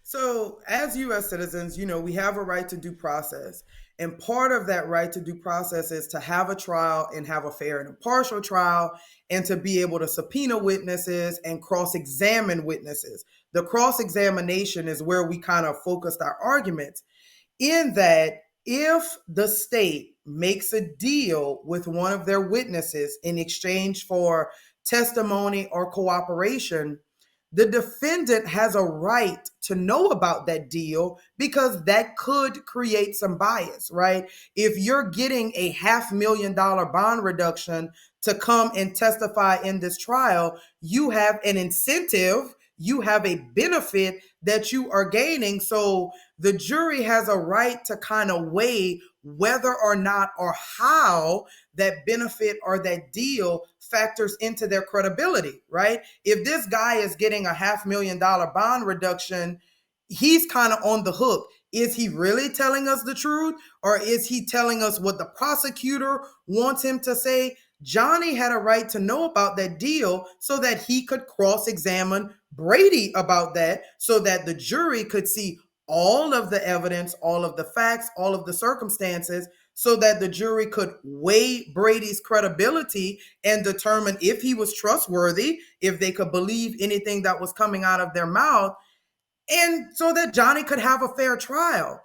So, as U.S. citizens, we have a right to due process. And part of that right to due process is to have a trial and have a fair and impartial trial and to be able to subpoena witnesses and cross examine witnesses. The cross examination is where we kind of focused our arguments, in that if the state makes a deal with one of their witnesses in exchange for testimony or cooperation, the defendant has a right to know about that deal because that could create some bias, right? If you're getting a $500,000 bond reduction to come and testify in this trial, you have an incentive, you have a benefit that you are gaining. So the jury has a right to kind of weigh whether or not or how that benefit or that deal factors into their credibility, right? If this guy is getting a $500,000 bond reduction, he's kind of on the hook. Is he really telling us the truth, or is he telling us what the prosecutor wants him to say? Johnny had a right to know about that deal so that he could cross examine Brady about that, so that the jury could see all of the evidence, all of the facts, all of the circumstances, so that the jury could weigh Brady's credibility and determine if he was trustworthy, if they could believe anything that was coming out of their mouth, and so that Johnny could have a fair trial.